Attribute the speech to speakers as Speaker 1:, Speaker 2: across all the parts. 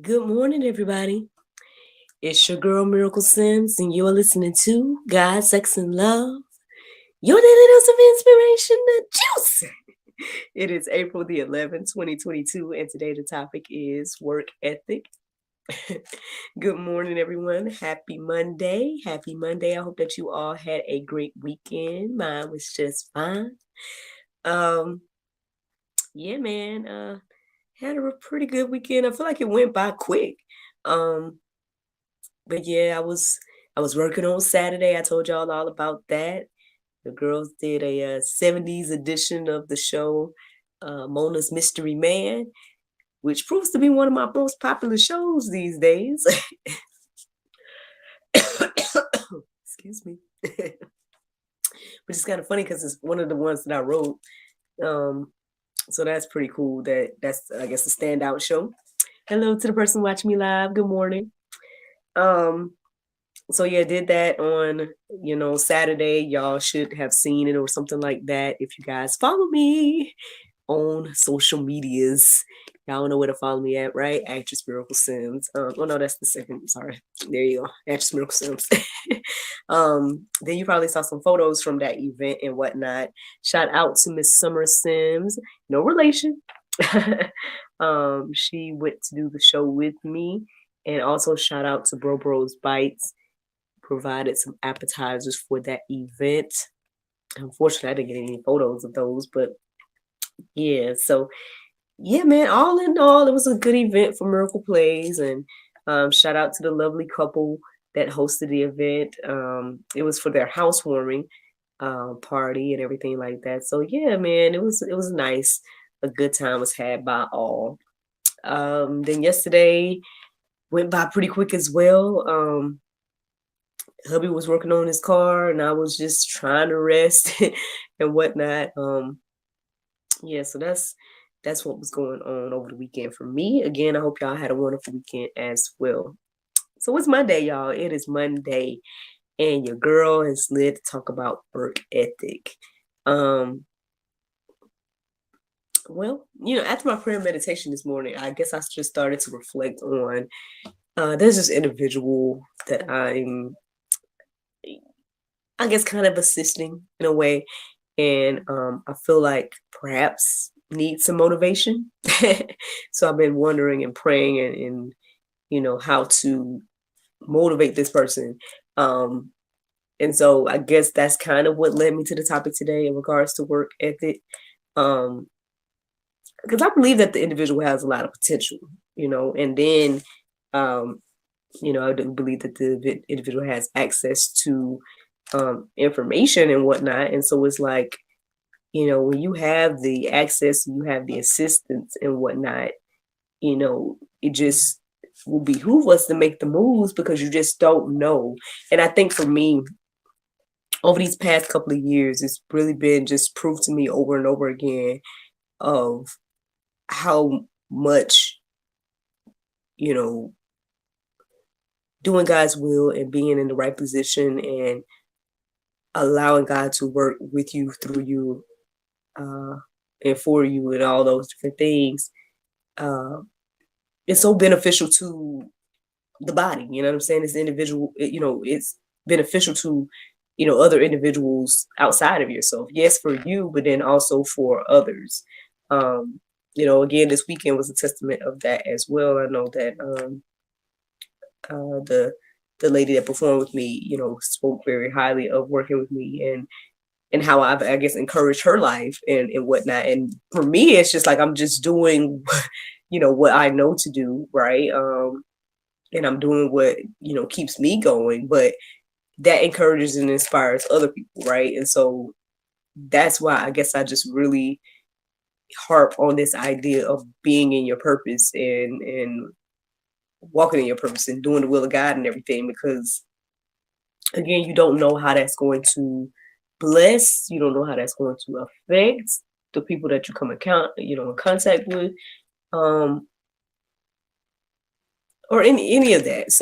Speaker 1: Good morning, everybody. It's your girl Miracle Sims, and you're listening to God, Sex, and Love. Your daily dose of inspiration, the juice. It is April the 11th, 2022, and today the topic is work ethic. Good morning, everyone. Happy Monday. Happy Monday. I hope that you all had a great weekend. Mine was just fine. Yeah, man. Had a pretty good weekend. I feel like it went by quick. Um, But yeah, I was working on Saturday. I told y'all all about that. The girls did a 70s edition of the show, Mona's Mystery Man, which proves to be one of my most popular shows these days. Excuse me. Which is kind of funny because it's one of the ones that I wrote. Um, so that's pretty cool. That's I guess a standout show. Hello to the person watching me live. Good morning. Um, So yeah, did that on, Saturday. Y'all should have seen it or something like that. If you guys follow me on social medias, y'all know where to follow me at, right? Actress Miracle Sims. Oh no, that's the second. Sorry. There you go. Actress Miracle Sims. Then you probably saw some photos from that event and whatnot. Shout out to Miss Summer Sims. No relation. She went to do the show with me. And also shout out to Bro Bros Bites, provided some appetizers for that event. Unfortunately, I didn't get any photos of those, but yeah. So yeah, man. All in all, it was a good event for Miracle Plays, and shout out to the lovely couple that hosted the event. It was for their housewarming party and everything like that. So yeah, man, it was nice. A good time was had by all. Then yesterday went by pretty quick as well. Hubby was working on his car and I was just trying to rest and whatnot. Yeah, so that's what was going on over the weekend for me. Again, I hope y'all had a wonderful weekend as well. So it's Monday, y'all. It is Monday, and your girl is led to talk about work ethic. Um, well, after my prayer meditation this morning, I guess I just started to reflect on there's this individual that I guess kind of assisting in a way. And I feel like perhaps need some motivation. So I've been wondering and praying and how to motivate this person. And so I guess that's kind of what led me to the topic today in regards to work ethic. Because I believe that the individual has a lot of potential, and then I do believe that the individual has access to information and whatnot. And so it's like, when you have the access, you have the assistance and whatnot, it just will behoove us to make the moves because you just don't know. And I think for me, over these past couple of years, it's really been just proved to me over and over again of how much, doing God's will and being in the right position and allowing God to work with you, through you, and for you, and all those different things, it's so beneficial to the body. You know what I'm saying? It's individual. It's beneficial to other individuals outside of yourself. Yes, for you, but then also for others. Again, this weekend was a testament of that as well. I know that the lady that performed with me, spoke very highly of working with me and how I've, I guess, encouraged her life and whatnot. And for me, it's just like I'm just doing, what I know to do, right? And I'm doing what keeps me going, but that encourages and inspires other people, right? And so that's why I guess I just really harp on this idea of being in your purpose and walking in your purpose and doing the will of God and everything, because again, you don't know how that's going to bless. You don't know how that's going to affect the people that you come in contact with, or any of that.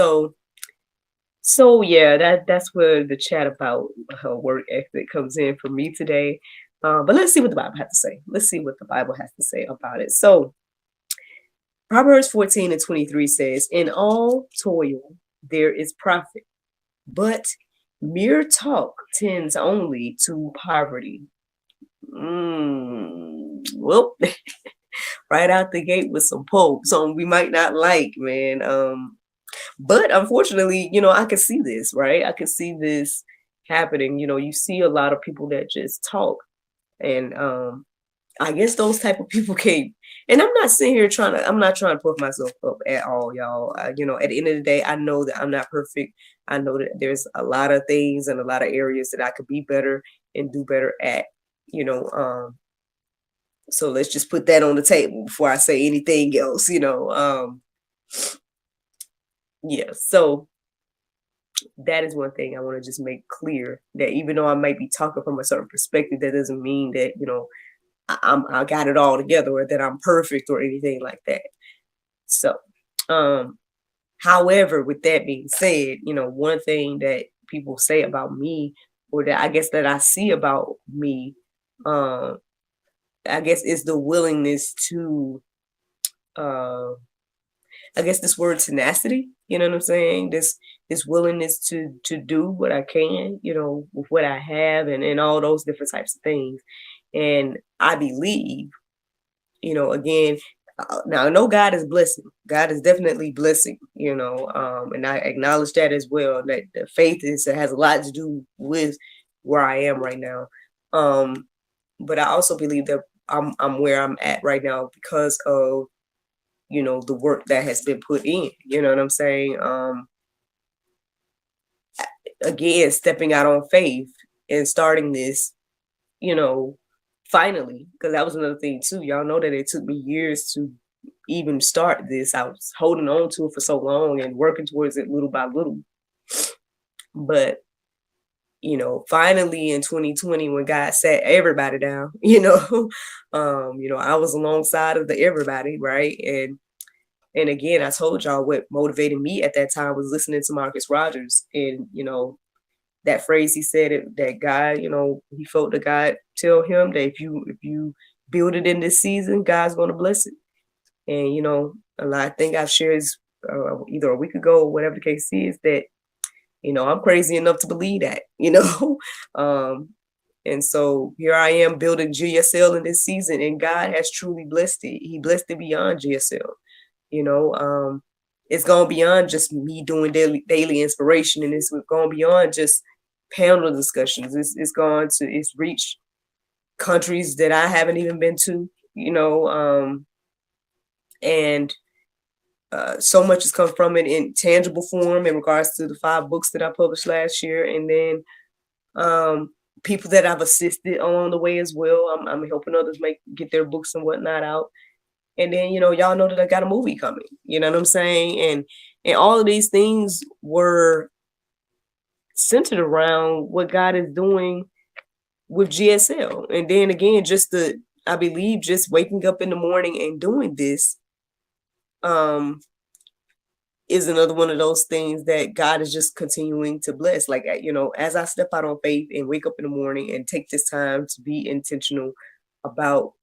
Speaker 1: So yeah, that's where the chat about work ethic comes in for me today. But let's see what the Bible has to say. Let's see what the Bible has to say about it. So Proverbs 14:23 says, in all toil there is profit, but mere talk tends only to poverty. Well, right out the gate with some pope, something we might not like, man. But unfortunately, I can see this, right? I can see this happening. You see a lot of people that just talk, and I guess those type of people can't. And I'm not sitting here I'm not trying to puff myself up at all, y'all. At the end of the day, I know that I'm not perfect. I know that there's a lot of things and a lot of areas that I could be better and do better at, so let's just put that on the table before I say anything else, yeah. So that is one thing I want to just make clear, that even though I might be talking from a certain perspective, that doesn't mean that, I got it all together or that I'm perfect or anything like that. So, however, with that being said, one thing that people say about me, or that I guess that I see about me, I guess is the willingness to, I guess this word tenacity, you know what I'm saying? This willingness to do what I can, with what I have, and all those different types of things. And I believe, again, now I know God is blessing. God is definitely blessing, and I acknowledge that as well. That the faith has a lot to do with where I am right now. But I also believe that I'm where I'm at right now because of, the work that has been put in. You know what I'm saying? Again, stepping out on faith and starting this, finally, because that was another thing too. Y'all know that it took me years to even start this. I was holding on to it for so long and working towards it little by little. But, finally in 2020, when God sat everybody down, I was alongside of the everybody, right? And again, I told y'all what motivated me at that time was listening to Marcus Rogers, and that phrase he said, that God, he felt that God tell him that if you build it in this season, God's going to bless it. And I think I've shared either a week ago or whatever the case is, that I'm crazy enough to believe that, and so here I am building GSL in this season, and God has truly blessed it. He blessed it beyond GSL. It's gone beyond just me doing daily inspiration, and it's gone beyond just panel discussions. It's reached countries that I haven't even been to, and so much has come from it in tangible form in regards to the 5 books that I published last year, and then people that I've assisted along the way as well. I'm helping others get their books and whatnot out. And then, y'all know that I got a movie coming, you know what I'm saying? And all of these things were centered around what God is doing with GSL. And then again, I believe just waking up in the morning and doing this is another one of those things that God is just continuing to bless. Like, as I step out on faith and wake up in the morning and take this time to be intentional about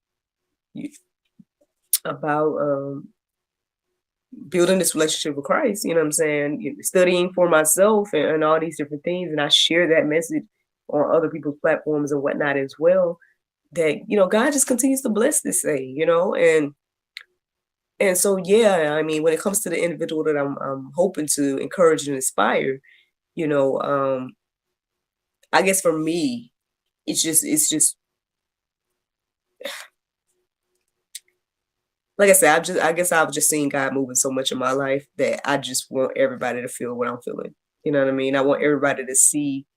Speaker 1: building this relationship with Christ, you know what I'm saying? Studying for myself and all these different things. And I share that message on other people's platforms and whatnot as well, that, God just continues to bless this thing, and so, yeah, I mean, when it comes to the individual that I'm hoping to encourage and inspire, I guess for me, it's just like I said, I guess I've just seen God moving so much in my life that I just want everybody to feel what I'm feeling. You know what I mean? I want everybody to see,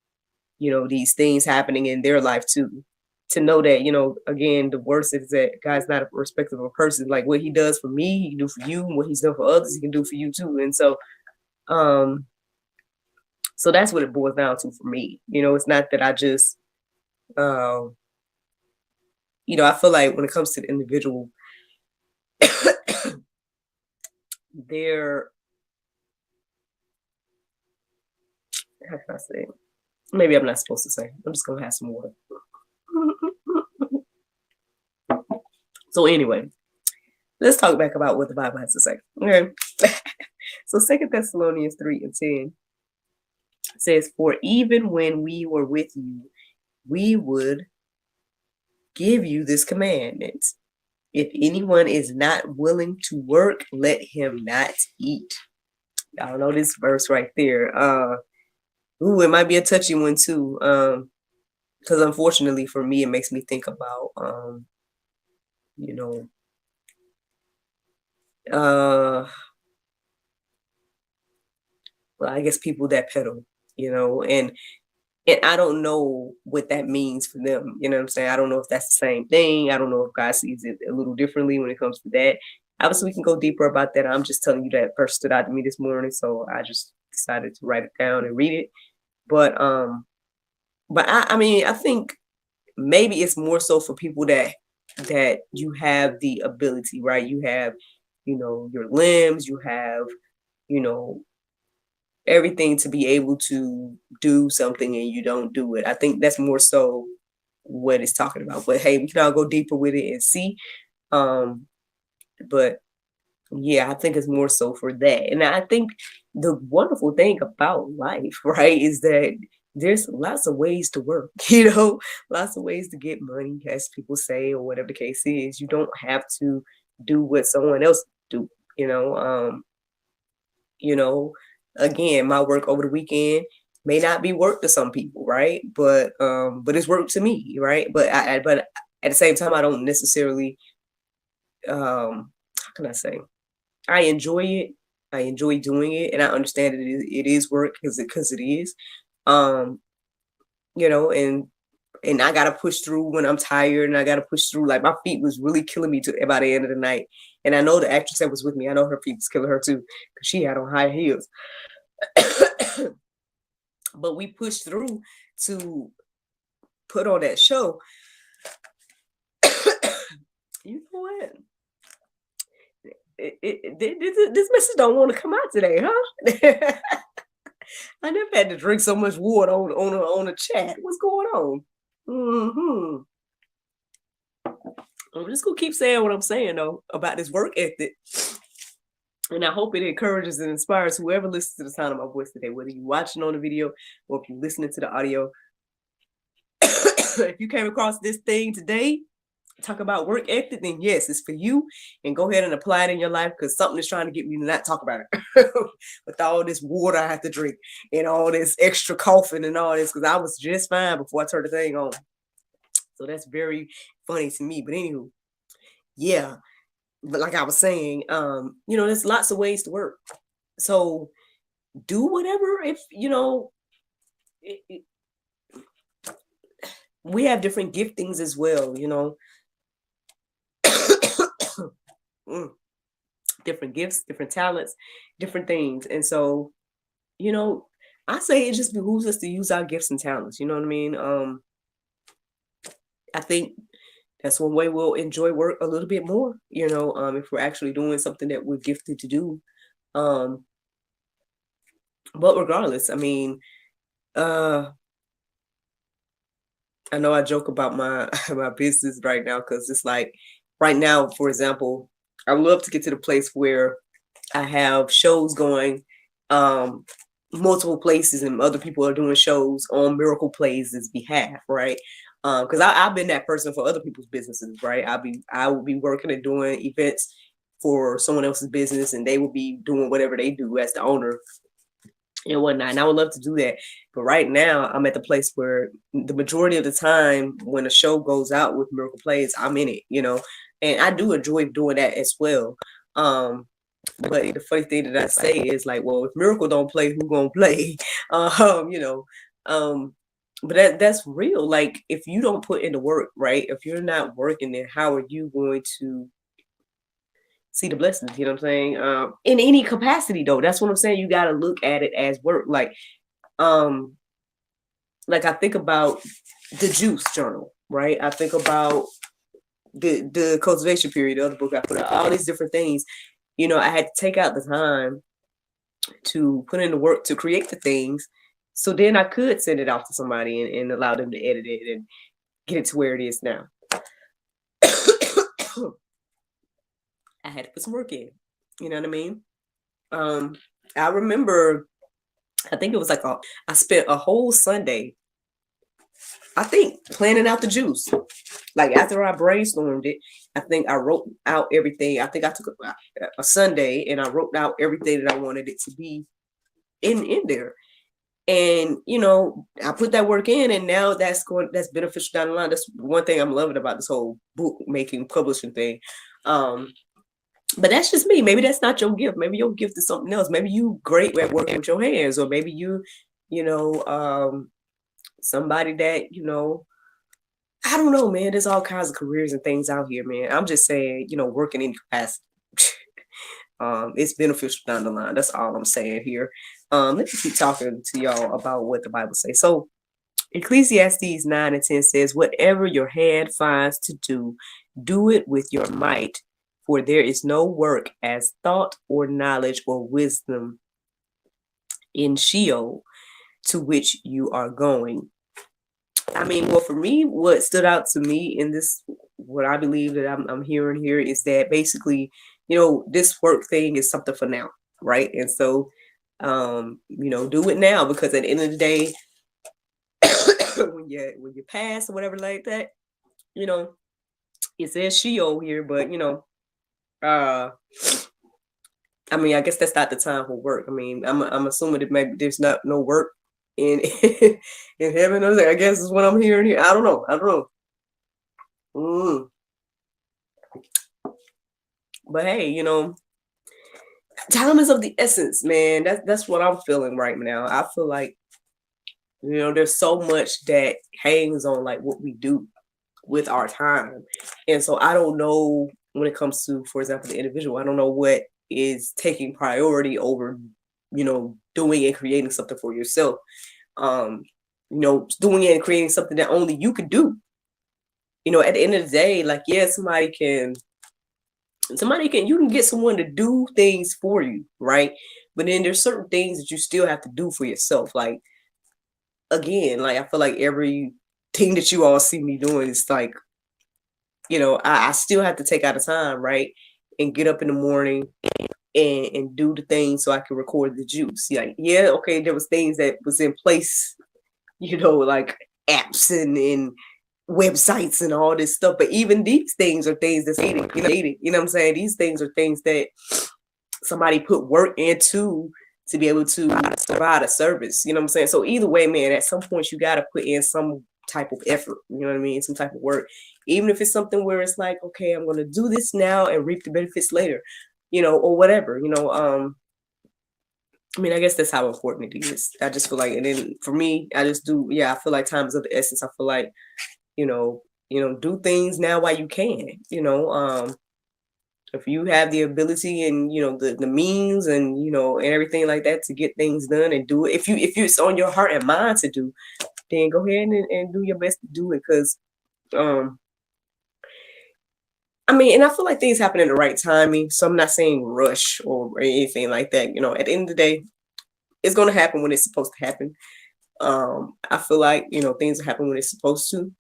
Speaker 1: these things happening in their life too. To know that, again, the worst is that God's not a respecter of a person. Like, what he does for me, he can do for you. And what he's done for others, he can do for you too. And so, so that's what it boils down to for me. It's not that I just, I feel like when it comes to the individual, how can I say? Maybe I'm not supposed to say. I'm just gonna have some water. So anyway, let's talk back about what the Bible has to say. Okay. So 2 Thessalonians 3:10 says, "For even when we were with you, we would give you this commandment. If anyone is not willing to work, let him not eat." Y'all know this verse right there. It might be a touchy one too. Because unfortunately for me, it makes me think about you know, well, I guess people that pedal, and I don't know what that means for them. You know what I'm saying? I don't know if that's the same thing. I don't know if God sees it a little differently when it comes to that. Obviously, we can go deeper about that. I'm just telling you that verse stood out to me this morning, so I just decided to write it down and read it. But I mean, I think maybe it's more so for people that you have the ability, right? You have, your limbs, you have, you know, everything to be able to do something and you don't do it. I think that's more so what it's talking about. But hey, we can all go deeper with it and see. But yeah, I think it's more so for that. And I think the wonderful thing about life, right, is that there's lots of ways to work, lots of ways to get money, as people say, or whatever the case is. You don't have to do what someone else do, you know. You know, again, my work over the weekend may not be work to some people, right? But it's work to me, right? But but at the same time, I don't necessarily how can I say? I enjoy it. I enjoy doing it, and I understand it is work because it is. Um, and I gotta push through when I'm tired, and I gotta push through. Like my feet was really killing me by the end of the night, and I know the actress that was with me. I know her feet was killing her too because she had on high heels. But we pushed through to put on that show. You know what? This message don't want to come out today, huh? I never had to drink so much water on a chat. What's going on? I'm just gonna keep saying what I'm saying though about this work ethic, and I hope it encourages and inspires whoever listens to the sound of my voice today, whether you're watching on the video or if you're listening to the audio. If you came across this thing today, talk about work ethic, then yes, it's for you, and go ahead and apply it in your life because something is trying to get me to not talk about it. With all this water I have to drink and all this extra coughing and all this, because I was just fine before I turned the thing on. So that's very funny to me. But anywho, yeah. But like I was saying, there's lots of ways to work. So do whatever. If we have different giftings as well, different gifts, different talents, different things. And so, I say it just behooves us to use our gifts and talents. You know what I mean? I think that's one way we'll enjoy work a little bit more, if we're actually doing something that we're gifted to do. But regardless, I mean, I know I joke about my my business right now because it's like right now, for example, I love to get to the place where I have shows going multiple places and other people are doing shows on Miracle Plays' behalf, right? Because I've been that person for other people's businesses, right? I will be working and doing events for someone else's business, and they will be doing whatever they do as the owner and whatnot. And I would love to do that. But right now, I'm at the place where the majority of the time when a show goes out with Miracle Plays, I'm in it, and I do enjoy doing that as well. But the funny thing that I say is like, well, if Miracle don't play, who gonna play? But that's real. Like, if you don't put in the work, right? If you're not working, then how are you going to see the blessings? You know what I'm saying? In any capacity, though. That's what I'm saying. You got to look at it as work. Like I think about the juice journal, right? I think about the cultivation period, the other book I put out, all these different things. I had to take out the time to put in the work to create the things, so then I could send it off to somebody and allow them to edit it and get it to where it is now. I had to put some work in. You know what I mean? I remember, I think it was like I spent a whole Sunday, I think, planning out the juice. Like after I brainstormed it, I think I wrote out everything. I think I took a Sunday and I wrote out everything that I wanted it to be in there. And I put that work in, and now that's beneficial down the line. That's one thing I'm loving about this whole book making, publishing thing. But that's just me. Maybe that's not your gift. Maybe your gift is something else. Maybe you great at working with your hands, or maybe somebody that, I don't know, man. There's all kinds of careers and things out here, man. I'm just saying, working in capacity. It's beneficial down the line. That's all I'm saying here. Let me keep talking to y'all about what the Bible says. So Ecclesiastes 9:10 says, whatever your hand finds to do, do it with your might, for there is no work as thought or knowledge or wisdom in Sheol, to which you are going. I mean, well, for me, what stood out to me in this, what I believe that I'm hearing here is that basically, this work thing is something for now, right? And so, do it now, because at the end of the day, when you pass or whatever like that, it says Sheol here, but I mean, I guess that's not the time for work. I mean, I'm assuming that maybe there's no work in in heaven. I guess is what I'm hearing here. I don't know. But hey, time is of the essence, man. That's what I'm feeling right now. I feel like, there's so much that hangs on like what we do with our time. And so I don't know, when it comes to, for example, the individual, I don't know what is taking priority over, doing and creating something for yourself. Doing and creating something that only you could do. At the end of the day, like, yeah, you can get someone to do things for you, right? But then there's certain things that you still have to do for yourself. Like, again, like, I feel like everything that you all see me doing is like, I still have to take out of time, right? And get up in the morning and do the things so I can record the juice. Like, yeah, okay, there was things that was in place, like apps and websites and all this stuff. But even these things are things that's needed. You know what I'm saying? These things are things that somebody put work into to be able to provide a service. You know what I'm saying? So either way, man, at some point you got to put in some type of effort. You know what I mean? Some type of work. Even if it's something where it's like, okay, I'm going to do this now and reap the benefits later, or whatever, I mean, I guess that's how important it is. I just feel like, and then for me, I just do, I feel like time is of the essence. I feel like, do things now while you can, if you have the ability and, the means and, and everything like that to get things done and do it. If it's on your heart and mind to do, then go ahead and do your best to do it. Cause, I mean, and I feel like things happen in the right timing. So I'm not saying rush or anything like that. At the end of the day, it's going to happen when it's supposed to happen. I feel like, things happen when it's supposed to.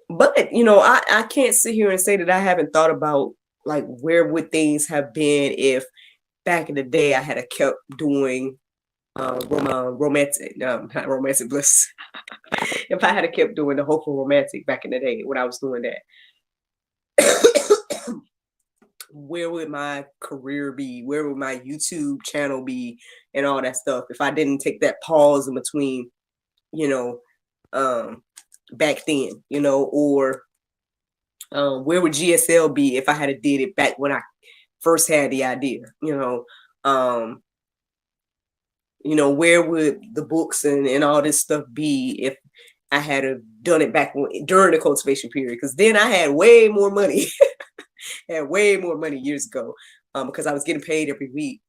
Speaker 1: But, I can't sit here and say that I haven't thought about, like, where would things have been if back in the day I had kept doing romantic, not romantic bliss. If I had kept doing the hopeful romantic back in the day when I was doing that, where would my career be? Where would my YouTube channel be and all that stuff if I didn't take that pause in between, back then, or where would GSL be if I had did it back when I first had the idea, where would the books and all this stuff be if I had done it back during the cultivation period? Because then I had way more money, years ago, because I was getting paid every week,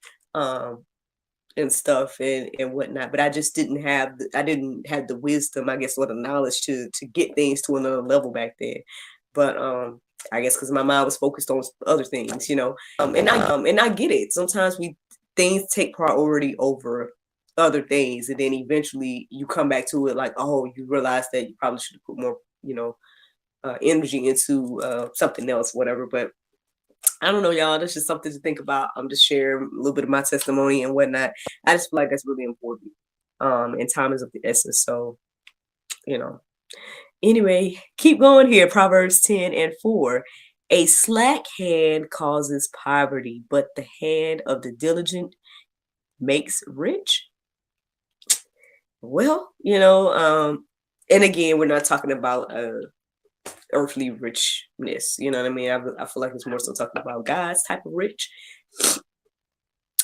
Speaker 1: and stuff and whatnot. But I just didn't have the wisdom, I guess, or the knowledge to get things to another level back then. But I guess because my mind was focused on other things, and I get it. Sometimes things take priority over other things, and then eventually you come back to it like, oh, you realize that you probably should have put more, energy into something else, whatever. But I don't know, y'all. That's just something to think about. I'm just sharing a little bit of my testimony and whatnot. I just feel like that's really important. And time is of the essence. So, you know. Anyway, keep going here. Proverbs 10:4. A slack hand causes poverty, but the hand of the diligent makes rich. Well, and again, we're not talking about earthly richness. You know what I mean? I feel like it's more so talking about God's type of rich.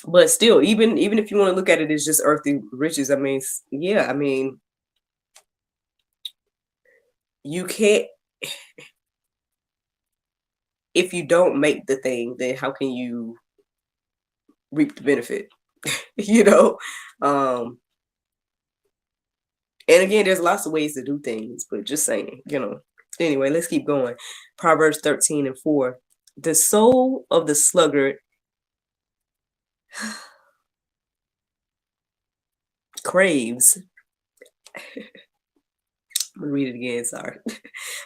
Speaker 1: But still, even if you want to look at it as just earthly riches, I mean, yeah, I mean, you can't, if you don't make the thing, then how can you reap the benefit? And again, there's lots of ways to do things, but just saying, Anyway, let's keep going. Proverbs 13:4. The soul of the sluggard craves. I'm gonna read it again, sorry.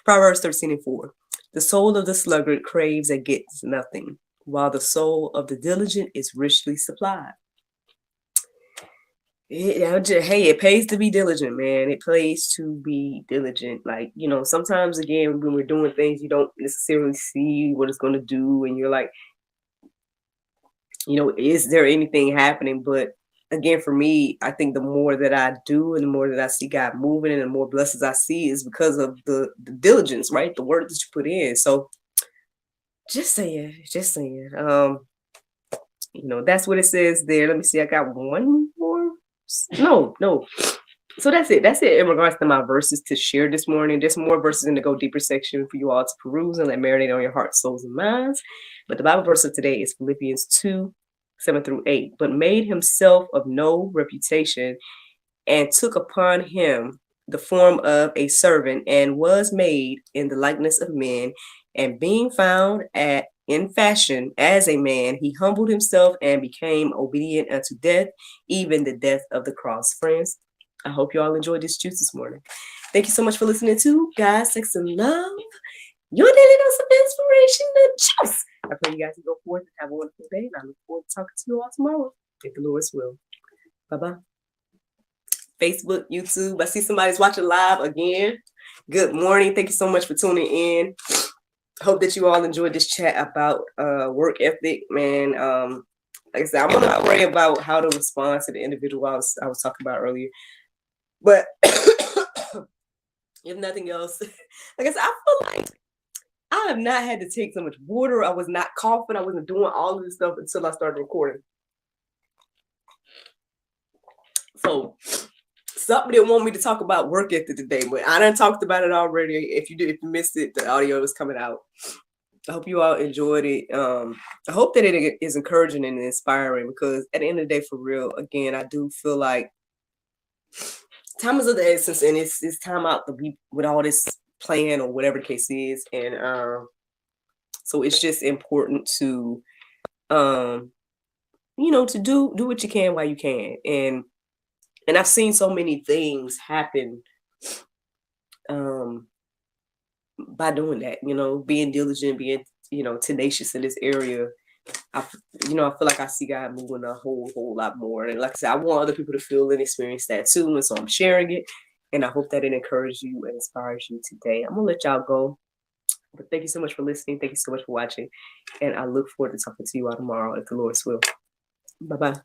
Speaker 1: Proverbs 13:4. The soul of the sluggard craves and gets nothing, while the soul of the diligent is richly supplied. Hey, it pays to be diligent, man. It pays to be diligent. Like, sometimes, again, when we're doing things, you don't necessarily see what it's going to do. And you're like, is there anything happening? But again, for me, I think the more that I do and the more that I see God moving and the more blessings I see is because of the diligence, right? The work that you put in. So just saying. That's what it says there. Let me see. I got one more. No. So that's it in regards to my verses to share this morning. There's more verses in the Go Deeper section for you all to peruse and let marinate on your hearts, souls, and minds. But the Bible verse of today is Philippians 2:7-8. But made himself of no reputation and took upon him the form of a servant and was made in the likeness of men, and being found in fashion as a man, he humbled himself and became obedient unto death, even the death of the cross. Friends, I hope you all enjoyed this juice this morning. Thank you so much for listening to God, Sex, and Love, your daily dose of inspiration and juice. I pray you guys can go forth and have a wonderful day, and I look forward to talking to you all tomorrow, if the Lord's will. Bye-bye. Facebook, YouTube. I see somebody's watching live again. Good morning. Thank you so much for tuning in. Hope that you all enjoyed this chat about work ethic, man. Like I said, I'm gonna pray about how to respond to the individual I was talking about earlier. But if nothing else, like I said, I feel like I have not had to take so much water. I was not coughing. I wasn't doing all of this stuff until I started recording. So something didn't want me to talk about work ethic today, but I done talked about it already. If you missed it, the audio is coming out. I hope you all enjoyed it. I hope that it is encouraging and inspiring, because at the end of the day, for real, again, I do feel like time is of the essence, and it's time out to be with all this plan or whatever the case is. And so it's just important to to do what you can while you can. And I've seen so many things happen by doing that, being diligent, being, tenacious in this area. I feel like I see God moving a whole lot more. And like I said, I want other people to feel and experience that too. And so I'm sharing it. And I hope that it encourages you and inspires you today. I'm going to let y'all go. But thank you so much for listening. Thank you so much for watching. And I look forward to talking to you all tomorrow, if the Lord's will. Bye-bye.